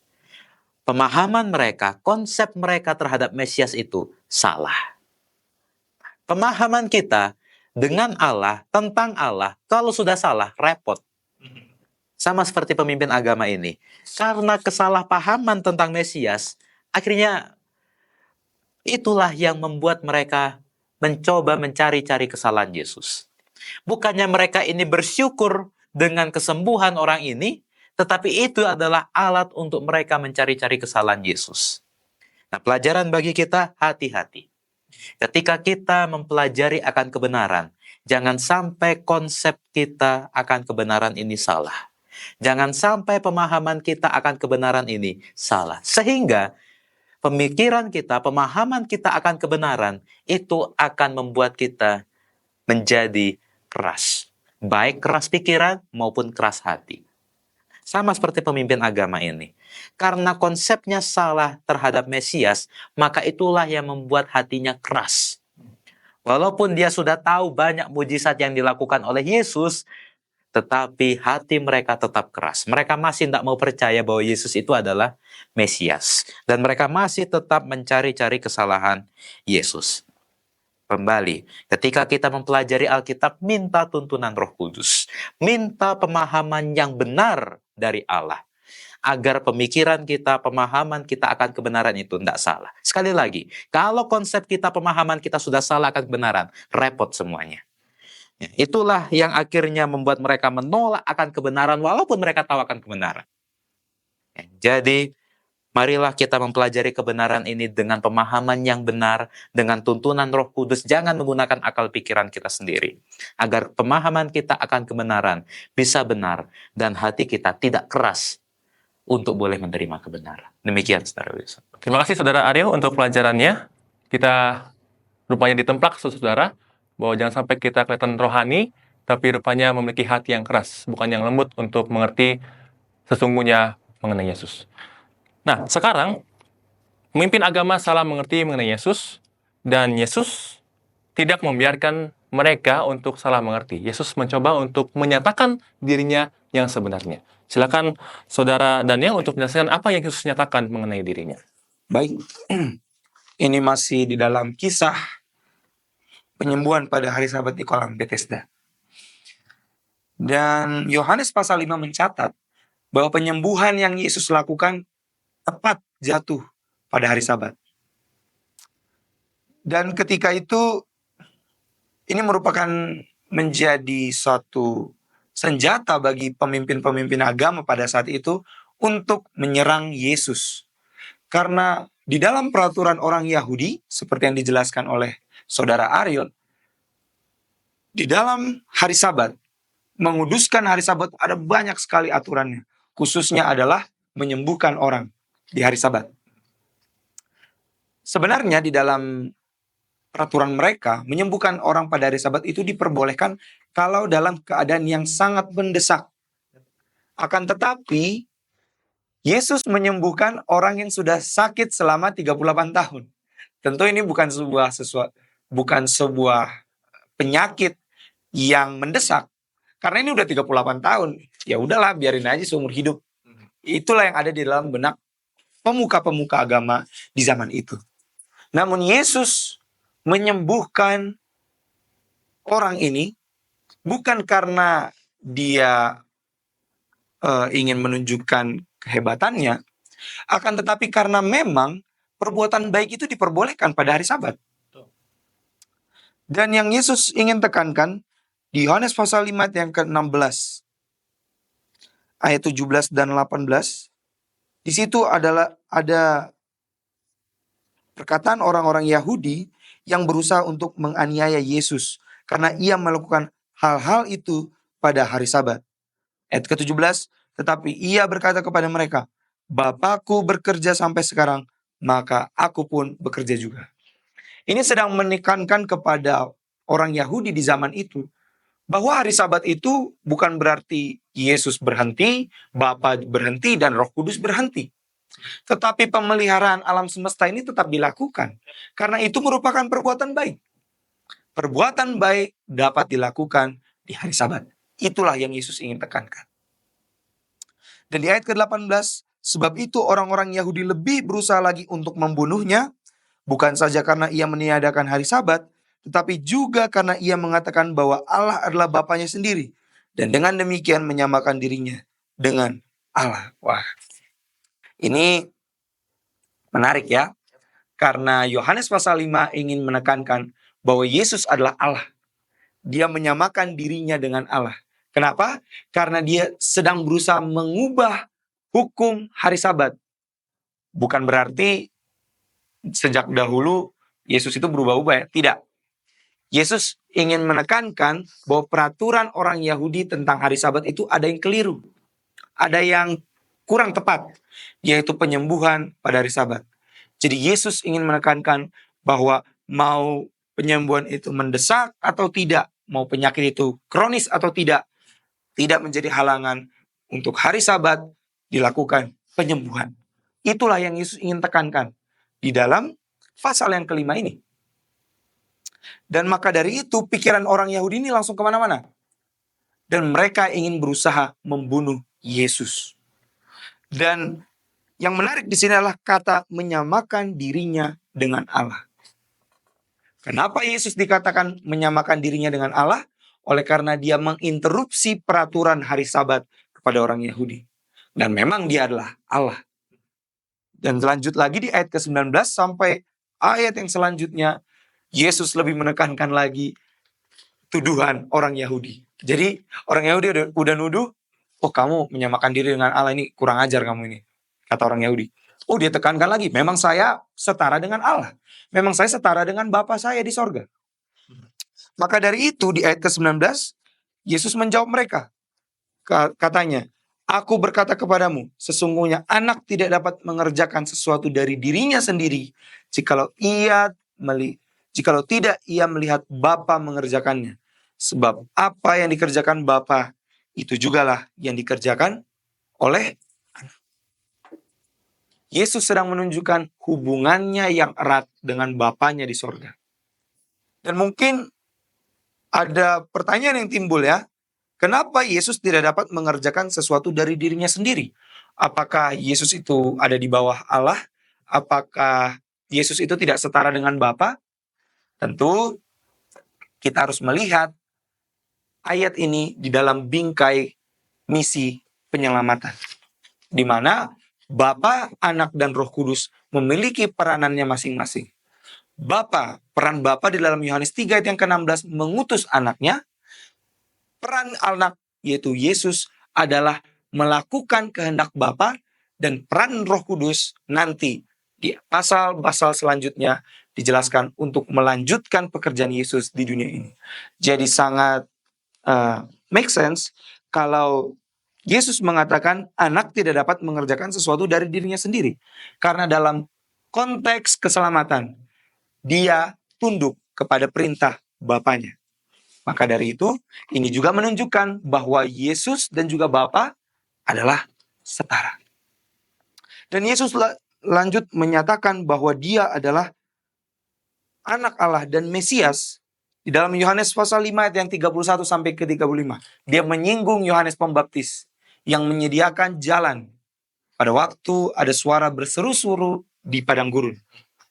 Pemahaman mereka, konsep mereka terhadap Mesias itu salah. Pemahaman kita dengan Allah, tentang Allah, kalau sudah salah, repot. Sama seperti pemimpin agama ini. Karena kesalahpahaman tentang Mesias, akhirnya itulah yang membuat mereka mencoba mencari-cari kesalahan Yesus. Bukannya mereka ini bersyukur dengan kesembuhan orang ini, tetapi itu adalah alat untuk mereka mencari-cari kesalahan Yesus. Nah, pelajaran bagi kita, hati-hati. Ketika kita mempelajari akan kebenaran, jangan sampai konsep kita akan kebenaran ini salah. Jangan sampai pemahaman kita akan kebenaran ini salah. Sehingga pemikiran kita, pemahaman kita akan kebenaran, itu akan membuat kita menjadi keras. Baik keras pikiran maupun keras hati. Sama seperti pemimpin agama ini. Karena konsepnya salah terhadap Mesias, maka itulah yang membuat hatinya keras. Walaupun dia sudah tahu banyak mujizat yang dilakukan oleh Yesus, tetapi hati mereka tetap keras. Mereka masih tidak mau percaya bahwa Yesus itu adalah Mesias. Dan mereka masih tetap mencari-cari kesalahan Yesus. Kembali, ketika kita mempelajari Alkitab, minta tuntunan Roh Kudus. Minta pemahaman yang benar dari Allah. Agar pemikiran kita, pemahaman kita akan kebenaran itu tidak salah. Sekali lagi, kalau konsep kita, pemahaman kita sudah salah akan kebenaran, repot semuanya. Ya, itulah yang akhirnya membuat mereka menolak akan kebenaran walaupun mereka tahu akan kebenaran. Ya, jadi, marilah kita mempelajari kebenaran ini dengan pemahaman yang benar, dengan tuntunan Roh Kudus. Jangan menggunakan akal pikiran kita sendiri. Agar pemahaman kita akan kebenaran bisa benar dan hati kita tidak keras untuk boleh menerima kebenaran. Demikian, Saudara Wilson. Terima kasih Saudara Aryo untuk pelajarannya. Kita rupanya ditemplak, Saudara, bahwa jangan sampai kita kelihatan rohani, tapi rupanya memiliki hati yang keras, bukan yang lembut untuk mengerti sesungguhnya mengenai Yesus. Nah, sekarang pemimpin agama salah mengerti mengenai Yesus, dan Yesus tidak membiarkan mereka untuk salah mengerti. Yesus mencoba untuk menyatakan dirinya yang sebenarnya. Silakan Saudara Daniel untuk menjelaskan apa yang Yesus nyatakan mengenai dirinya. Baik, ini masih di dalam kisah penyembuhan pada hari Sabat di kolam Bethesda. Dan Yohanes pasal 5 mencatat bahwa penyembuhan yang Yesus lakukan tepat jatuh pada hari Sabat. Dan ketika itu, ini merupakan menjadi suatu senjata bagi pemimpin-pemimpin agama pada saat itu untuk menyerang Yesus. Karena di dalam peraturan orang Yahudi, seperti yang dijelaskan oleh saudara Ariel, di dalam hari Sabat, menguduskan hari Sabat ada banyak sekali aturannya. Khususnya adalah menyembuhkan orang di hari Sabat. Sebenarnya di dalam peraturan mereka, menyembuhkan orang pada hari Sabat itu diperbolehkan kalau dalam keadaan yang sangat mendesak. Akan tetapi, Yesus menyembuhkan orang yang sudah sakit selama 38 tahun. Tentu ini bukan sebuah penyakit yang mendesak. Karena ini udah 38 tahun. Ya udahlah, biarin aja seumur hidup. Itulah yang ada di dalam benak pemuka-pemuka agama di zaman itu. Namun Yesus menyembuhkan orang ini bukan karena dia ingin menunjukkan kehebatannya, akan tetapi karena memang perbuatan baik itu diperbolehkan pada hari Sabat. Dan yang Yesus ingin tekankan di Yohanes pasal 5 yang ke-16 ayat 17 dan 18, di situ ada perkataan orang-orang Yahudi yang berusaha untuk menganiaya Yesus karena ia melakukan hal-hal itu pada hari Sabat. Ayat ke-17, tetapi ia berkata kepada mereka, Bapakku bekerja sampai sekarang, maka aku pun bekerja juga. Ini sedang menekankan kepada orang Yahudi di zaman itu, bahwa hari Sabat itu bukan berarti Yesus berhenti, Bapa berhenti, dan Roh Kudus berhenti. Tetapi pemeliharaan alam semesta ini tetap dilakukan. Karena itu merupakan perbuatan baik. Perbuatan baik dapat dilakukan di hari Sabat. Itulah yang Yesus ingin tekankan. Dan di ayat ke-18, sebab itu orang-orang Yahudi lebih berusaha lagi untuk membunuhnya, bukan saja karena ia meniadakan hari Sabat, tetapi juga karena ia mengatakan bahwa Allah adalah Bapanya sendiri. Dan dengan demikian menyamakan dirinya dengan Allah. Wah, ini menarik ya. Karena Yohanes pasal 5 ingin menekankan bahwa Yesus adalah Allah. Dia menyamakan dirinya dengan Allah. Kenapa? Karena dia sedang berusaha mengubah hukum hari Sabat. Bukan berarti sejak dahulu Yesus itu berubah-ubah ya. Tidak. Yesus ingin menekankan bahwa peraturan orang Yahudi tentang hari Sabat itu ada yang keliru. Ada yang kurang tepat, yaitu penyembuhan pada hari Sabat. Jadi Yesus ingin menekankan bahwa mau penyembuhan itu mendesak atau tidak, mau penyakit itu kronis atau tidak menjadi halangan untuk hari Sabat dilakukan penyembuhan. Itulah yang Yesus ingin tekankan di dalam pasal yang kelima ini. Dan maka dari itu pikiran orang Yahudi ini langsung kemana-mana. Dan mereka ingin berusaha membunuh Yesus. Dan yang menarik di sini adalah kata menyamakan dirinya dengan Allah. Kenapa Yesus dikatakan menyamakan dirinya dengan Allah? Oleh karena dia menginterupsi peraturan hari Sabat kepada orang Yahudi. Dan memang dia adalah Allah. Dan lanjut lagi di ayat ke-19 sampai ayat yang selanjutnya, Yesus lebih menekankan lagi tuduhan orang Yahudi. Jadi orang Yahudi udah nuduh, oh kamu menyamakan diri dengan Allah, ini kurang ajar kamu ini. Kata orang Yahudi. Oh dia tekankan lagi, memang saya setara dengan Allah. Memang saya setara dengan Bapa saya di sorga. Maka dari itu di ayat ke-19, Yesus menjawab mereka. Katanya, aku berkata kepadamu, sesungguhnya anak tidak dapat mengerjakan sesuatu dari dirinya sendiri, jikalau tidak ia melihat Bapa mengerjakannya. Sebab apa yang dikerjakan Bapa, itu jugalah yang dikerjakan oleh anak. Yesus sedang menunjukkan hubungannya yang erat dengan Bapanya di sorga. Dan mungkin ada pertanyaan yang timbul ya. Kenapa Yesus tidak dapat mengerjakan sesuatu dari dirinya sendiri? Apakah Yesus itu ada di bawah Allah? Apakah Yesus itu tidak setara dengan Bapa? Tentu kita harus melihat ayat ini di dalam bingkai misi penyelamatan. Di mana Bapa, Anak, dan Roh Kudus memiliki peranannya masing-masing. Peran Bapa di dalam Yohanes 3 ayat yang ke-16 mengutus anaknya. Peran anak yaitu Yesus adalah melakukan kehendak Bapa, dan peran Roh Kudus nanti Di pasal-pasal selanjutnya dijelaskan untuk melanjutkan pekerjaan Yesus di dunia ini. Jadi sangat make sense kalau Yesus mengatakan anak tidak dapat mengerjakan sesuatu dari dirinya sendiri. Karena dalam konteks keselamatan, dia tunduk kepada perintah Bapanya. Maka dari itu, ini juga menunjukkan bahwa Yesus dan juga Bapa adalah setara. Dan Yesus lanjut menyatakan bahwa dia adalah anak Allah dan Mesias di dalam Yohanes pasal 5 ayat yang 31 sampai ke 35. Dia menyinggung Yohanes Pembaptis yang menyediakan jalan pada waktu ada suara berseru-seru di padang gurun.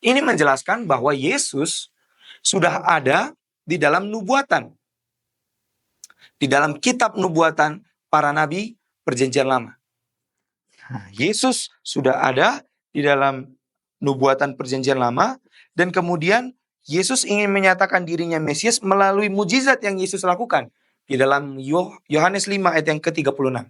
Ini menjelaskan bahwa Yesus sudah ada di dalam nubuatan. Di dalam kitab nubuatan para nabi perjanjian lama. Yesus sudah ada di dalam nubuatan perjanjian lama, dan kemudian Yesus ingin menyatakan dirinya Mesias melalui mujizat yang Yesus lakukan di dalam Yohanes 5 ayat yang ke-36.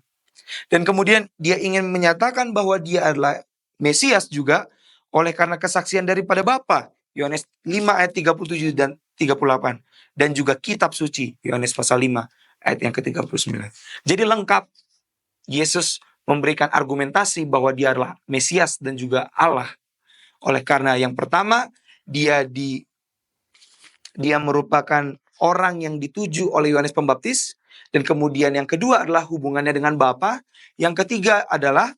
Dan kemudian dia ingin menyatakan bahwa dia adalah Mesias juga oleh karena kesaksian daripada Bapa, Yohanes 5 ayat 37 dan 38, dan juga kitab suci Yohanes pasal 5 ayat yang ke-39. Jadi lengkap. Yesus memberikan argumentasi bahwa dia adalah Mesias dan juga Allah. Oleh karena yang pertama, dia merupakan orang yang dituju oleh Yohanes Pembaptis, dan kemudian yang kedua adalah hubungannya dengan Bapa. Yang ketiga adalah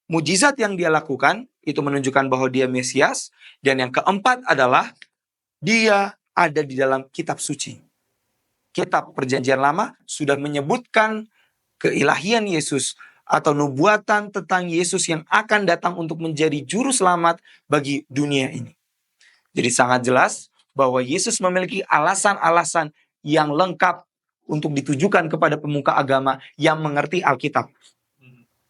mujizat yang dia lakukan, itu menunjukkan bahwa dia Mesias, dan yang keempat adalah dia ada di dalam kitab suci. Kitab perjanjian lama sudah menyebutkan keilahian Yesus atau nubuatan tentang Yesus yang akan datang untuk menjadi juru selamat bagi dunia ini. Jadi sangat jelas bahwa Yesus memiliki alasan-alasan yang lengkap untuk ditujukan kepada pemuka agama yang mengerti Alkitab,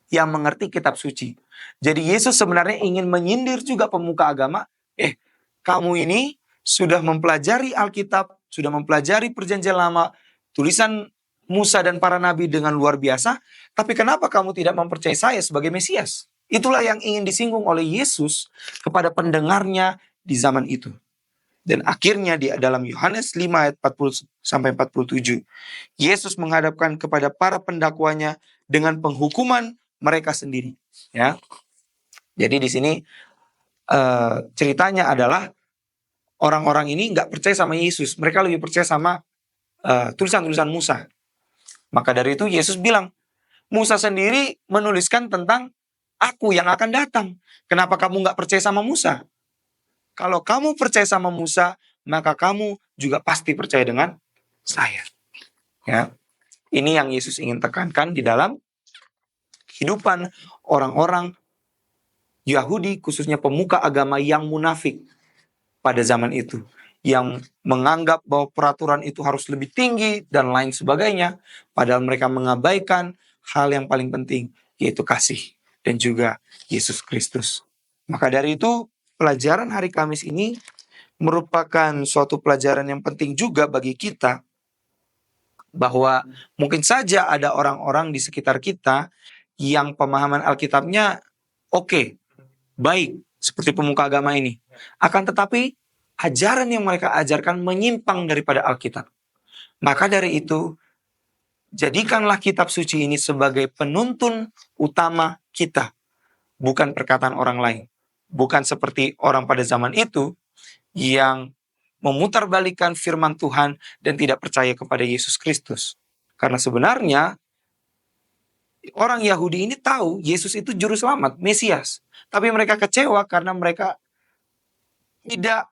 yang mengerti kitab suci. Jadi Yesus sebenarnya ingin menyindir juga pemuka agama, kamu ini sudah mempelajari Alkitab, sudah mempelajari perjanjian lama, tulisan Musa dan para nabi dengan luar biasa, tapi kenapa kamu tidak mempercayai saya sebagai Mesias? Itulah yang ingin disinggung oleh Yesus kepada pendengarnya di zaman itu. Dan akhirnya di dalam Yohanes 5 ayat 40 sampai 47, Yesus menghadapkan kepada para pendakwanya dengan penghukuman mereka sendiri. Ya, jadi di sini ceritanya adalah orang-orang ini nggak percaya sama Yesus, mereka lebih percaya sama tulisan-tulisan Musa. Maka dari itu Yesus bilang, Musa sendiri menuliskan tentang aku yang akan datang. Kenapa kamu nggak percaya sama Musa? Kalau kamu percaya sama Musa, maka kamu juga pasti percaya dengan saya. Ya, ini yang Yesus ingin tekankan di dalam kehidupan orang-orang Yahudi, khususnya pemuka agama yang munafik pada zaman itu, yang menganggap bahwa peraturan itu harus lebih tinggi dan lain sebagainya, padahal mereka mengabaikan hal yang paling penting, yaitu kasih dan juga Yesus Kristus. Maka dari itu, pelajaran hari Kamis ini merupakan suatu pelajaran yang penting juga bagi kita, bahwa mungkin saja ada orang-orang di sekitar kita yang pemahaman Alkitabnya oke, baik, seperti pemuka agama ini. Akan tetapi, ajaran yang mereka ajarkan menyimpang daripada Alkitab. Maka dari itu, jadikanlah kitab suci ini sebagai penuntun utama kita, bukan perkataan orang lain. Bukan seperti orang pada zaman itu yang memutarbalikkan firman Tuhan dan tidak percaya kepada Yesus Kristus. Karena sebenarnya orang Yahudi ini tahu Yesus itu juru selamat, Mesias. Tapi mereka kecewa karena mereka tidak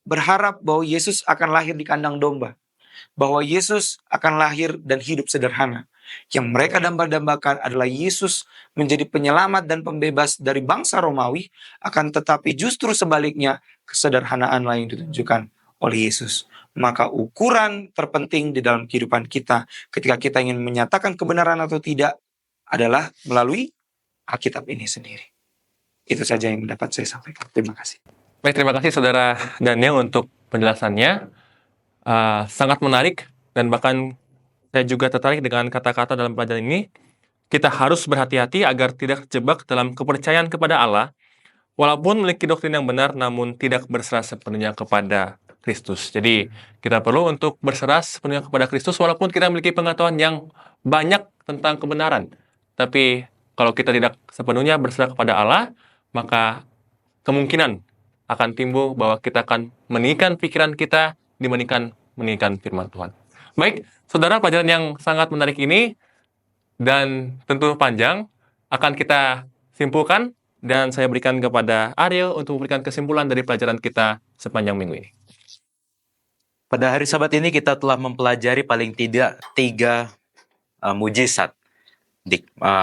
berharap bahwa Yesus akan lahir di kandang domba, bahwa Yesus akan lahir dan hidup sederhana. Yang mereka dambakan adalah Yesus menjadi penyelamat dan pembebas dari bangsa Romawi, akan tetapi justru sebaliknya kesederhanaan lain ditunjukkan oleh Yesus. Maka ukuran terpenting di dalam kehidupan kita ketika kita ingin menyatakan kebenaran atau tidak adalah melalui Alkitab ini sendiri. Itu saja yang dapat saya sampaikan. Terima kasih. Baik, terima kasih Saudara Daniel untuk penjelasannya. Sangat menarik, dan bahkan saya juga tertarik dengan kata-kata dalam pelajaran ini. Kita harus berhati-hati agar tidak terjebak dalam kepercayaan kepada Allah walaupun memiliki doktrin yang benar, namun tidak berserah sepenuhnya kepada Kristus. Jadi, kita perlu untuk berserah sepenuhnya kepada Kristus, walaupun kita memiliki pengetahuan yang banyak tentang kebenaran. Tapi, kalau kita tidak sepenuhnya berserah kepada Allah, maka kemungkinan akan timbul bahwa kita akan meninggikan pikiran kita dibandingkan meninggikan firman Tuhan. Baik, saudara, pelajaran yang sangat menarik ini dan tentu panjang akan kita simpulkan, dan saya berikan kepada Ariel untuk memberikan kesimpulan dari pelajaran kita sepanjang minggu ini. Pada hari Sabat ini kita telah mempelajari paling tidak 3 mujizat.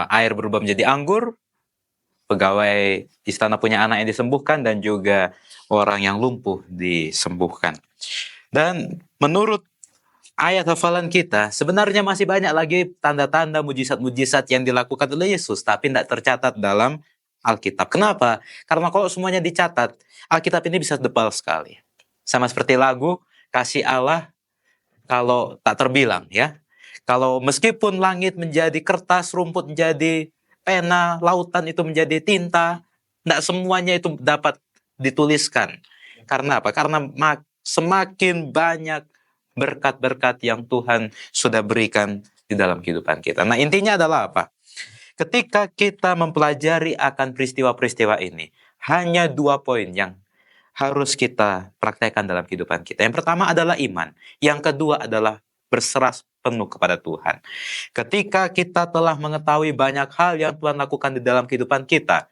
Air berubah menjadi anggur, pegawai istana punya anak yang disembuhkan, dan juga orang yang lumpuh disembuhkan. Dan menurut ayat hafalan kita, sebenarnya masih banyak lagi tanda-tanda mujizat-mujizat yang dilakukan oleh Yesus, tapi tidak tercatat dalam Alkitab. Kenapa? Karena kalau semuanya dicatat, Alkitab ini bisa tebal sekali. Sama seperti lagu, kasih Allah kalau tak terbilang, ya. Kalau meskipun langit menjadi kertas, rumput menjadi pena, lautan itu menjadi tinta, tidak semuanya itu dapat dituliskan. Karena apa? Karena semakin banyak berkat-berkat yang Tuhan sudah berikan di dalam kehidupan kita. Nah, intinya adalah apa? Ketika kita mempelajari akan peristiwa-peristiwa ini, hanya 2 poin yang harus kita praktekkan dalam kehidupan kita. Yang pertama adalah iman. Yang kedua adalah berserah penuh kepada Tuhan. Ketika kita telah mengetahui banyak hal yang Tuhan lakukan di dalam kehidupan kita,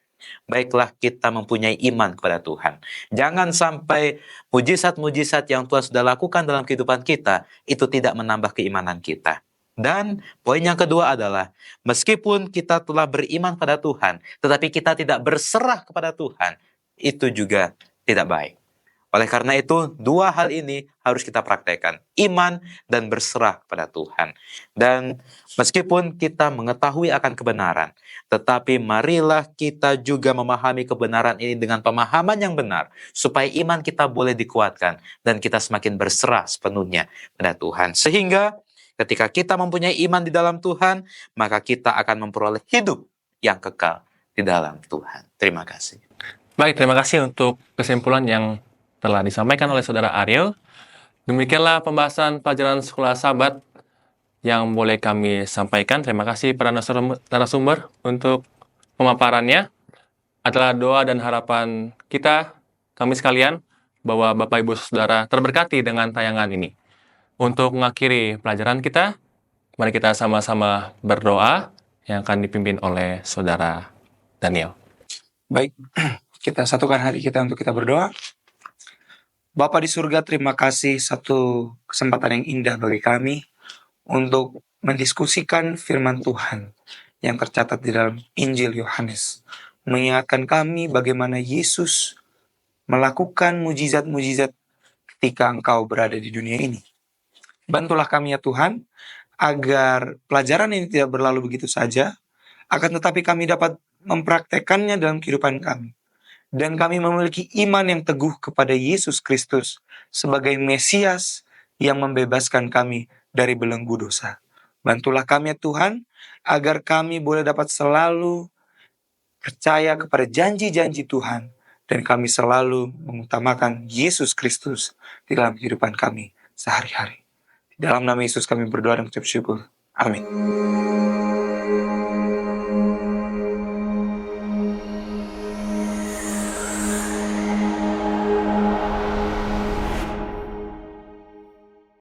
baiklah kita mempunyai iman kepada Tuhan. Jangan sampai mujizat-mujizat yang Tuhan sudah lakukan dalam kehidupan kita, itu tidak menambah keimanan kita. Dan poin yang kedua adalah, meskipun kita telah beriman pada Tuhan, tetapi kita tidak berserah kepada Tuhan, itu juga tidak baik. Oleh karena itu, 2 hal ini harus kita praktekkan. Iman dan berserah kepada Tuhan. Dan meskipun kita mengetahui akan kebenaran, tetapi marilah kita juga memahami kebenaran ini dengan pemahaman yang benar, supaya iman kita boleh dikuatkan, dan kita semakin berserah sepenuhnya pada Tuhan. Sehingga ketika kita mempunyai iman di dalam Tuhan, maka kita akan memperoleh hidup yang kekal di dalam Tuhan. Terima kasih. Baik, terima kasih untuk kesimpulan yang telah disampaikan oleh Saudara Ariel. Demikianlah pembahasan pelajaran Sekolah Sabat yang boleh kami sampaikan. Terima kasih para narasumber untuk pemaparannya. Adalah doa dan harapan kita, kami sekalian, bahwa Bapak Ibu Saudara terberkati dengan tayangan ini. Untuk mengakhiri pelajaran kita, mari kita sama-sama berdoa yang akan dipimpin oleh Saudara Daniel. Baik, kita satukan hati kita untuk kita berdoa. Bapa di surga, terima kasih satu kesempatan yang indah bagi kami untuk mendiskusikan firman Tuhan yang tercatat di dalam Injil Yohanes. Mengingatkan kami bagaimana Yesus melakukan mujizat-mujizat ketika Engkau berada di dunia ini. Bantulah kami ya Tuhan, agar pelajaran ini tidak berlalu begitu saja, akan tetapi kami dapat mempraktekannya dalam kehidupan kami. Dan kami memiliki iman yang teguh kepada Yesus Kristus sebagai Mesias yang membebaskan kami dari belenggu dosa. Bantulah kami ya Tuhan, agar kami boleh dapat selalu percaya kepada janji-janji Tuhan, dan kami selalu mengutamakan Yesus Kristus di dalam kehidupan kami sehari-hari. Di dalam nama Yesus kami berdoa dan mengucap syukur. Amin.